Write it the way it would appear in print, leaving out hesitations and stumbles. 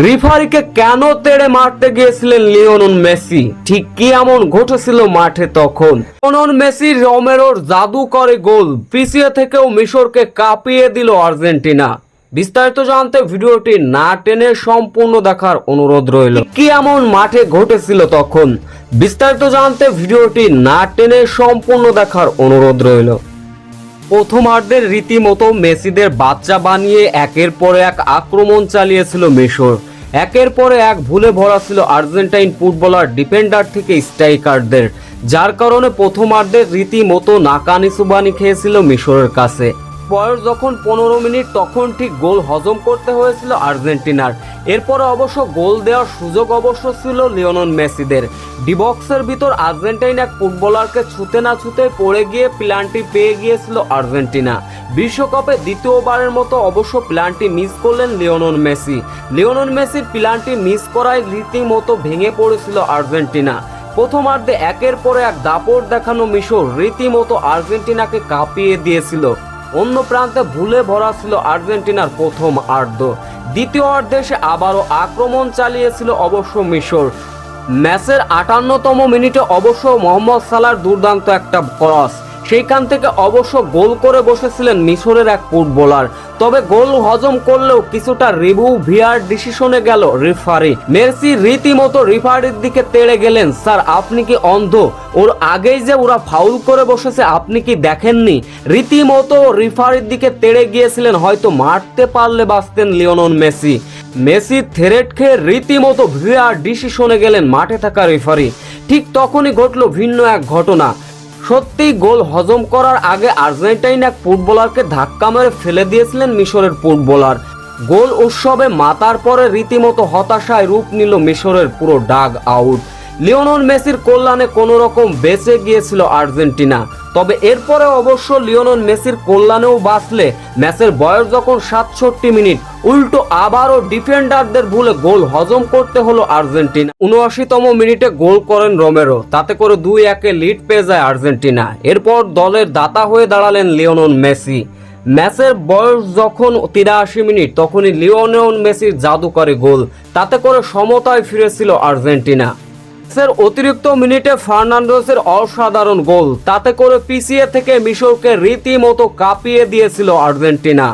রেফারিকে কেন তেড়ে মারতে গিয়েছিলেন লিওনেল মেসি? ঠিক কি এমন ঘটেছিল মাঠে তখন? লিওনেল মেসি রোমেরোর জাদুকরী গোল পিছিয়ে থেকেও মিশরকে কাঁপিয়ে দিল আর্জেন্টিনা। বিস্তারিত জানতে ভিডিওটি না টেনে সম্পূর্ণ দেখার অনুরোধ রইল। কি এমন মাঠে ঘটেছিল তখন? বিস্তারিত জানতে ভিডিওটি না টেনে সম্পূর্ণ দেখার অনুরোধ রইল। প্রথমার্ধের রীতিমতো মেসিদের বাচ্চা বানিয়ে একের পর এক আক্রমণ চালিয়েছিল মিশর। একের পর এক ভুলে ভরা ছিল আর্জেন্টাইন ফুটবলার ডিফেন্ডার থেকে স্ট্রাইকারদের, যার কারণে প্রথমার্ধের রীতিমতো নাকানি সুবানি খেয়েছিল মিশরের কাছে। বয়স যখন 15 মিনিট তখন ঠিক গোল হজম করতে হয়েছিল আর্জেন্টিনার। এরপরে অবশ্য গোল দেওয়ার সুযোগ অবশ্য ছিল লিওনেল মেসিদের। ডিবক্সের ভিতর আর্জেন্টাইন এক ফুটবলারকে ছুতে না ছুতে পড়ে গিয়ে প্লান্টি পেয়ে গিয়েছিল আর্জেন্টিনা। বিশ্বকাপে দ্বিতীয়বারের মতো অবশ্য প্লান্টি মিস করলেন লিওনেল মেসি। লিওনেল মেসির প্লান্টি মিস করায় রীতিমতো ভেঙে পড়েছিল আর্জেন্টিনা। প্রথমার্ধে একের পর এক দাপট দেখানো মিশর রীতিমতো আর্জেন্টিনাকে কাঁপিয়ে দিয়েছিল। অন্য প্রান্তে ভুলে ভরা ছিল আর্জেন্টিনার প্রথম আর্ধ। দ্বিতীয় অর্ধে সে আবারও আক্রমণ চালিয়েছিল অবশ্য মিশর। ম্যাচের 58তম মিনিটে অবশ্য মোহাম্মদ সালাহর দুর্দান্ত একটা ক্রস, সেইখান থেকে অবশ্য গোল করে বসেছিলেন মিশরের এক ফুটবলার। তবে গোল হজম করলেও কিছুটা রিভিউ ভিআর ডিসিশনে গেল রেফারি। মেসি রীতিমতো রেফারির দিকে তেড়ে গেলেন, স্যার আপনি কি অন্ধ? ওর আগেই যে ওরা ফাউল করে বসেছে আপনি কি দেখেননি? রীতিমতো রেফারির দিকে তেড়ে গিয়েছিলেন, হয়তো মারতে পারলে বাঁচতেন লিওনেল মেসি। মেসি থ্রেট খেয়ে রীতিমতো ভিআর ডিসিশনে গেলেন মাঠে থাকা রেফারি। ঠিক তখনই ঘটলো ভিন্ন এক ঘটনা। সত্যি গোল হজম করার আগে আর্জেন্টাইন এক ফুটবলারকে ধাক্কা মেরে ফেলে দিয়েছিলেন মিশরের ফুটবলার। গোল উৎসবে মাতার পরে রীতিমতো হতাশায় রূপ নিল মিশরের পুরো ডাগ আউট। লিওনেল মেসির কল্যাণে কোনো রকম বেঁচে গিয়েছিল আর্জেন্টিনা। তবে এরপরে অবশ্য লিওনেল মেসির কল্যাণেও বাঁচলে ম্যাচের বয়স যখন 67 মিনিট, উল্টো আবারও ডিফেন্ডারদের ভুলে গোল হজম করতে হলো আর্জেন্টিনা। 79তম মিনিটে গোল করেন রোমেরো, তাতে করে 2-1 লিড পেয়ে যায় আর্জেন্টিনা। এরপর দলের দাতা হয়ে দাঁড়ালেন লিওনেল মেসি। ম্যাচের বয়স যখন 83 মিনিট তখনই লিওনেল মেসির জাদুকরী গোল, তাতে করে সমতায় ফিরেছিল আর্জেন্টিনা। অতিরিক্ত মিনিটে ফার্নান্ডেসের অসাধারণ গোল, তাতে করে পিছিয়ে থেকে মিশরকে রীতিমতো কাঁপিয়ে দিয়েছিল আর্জেন্টিনা।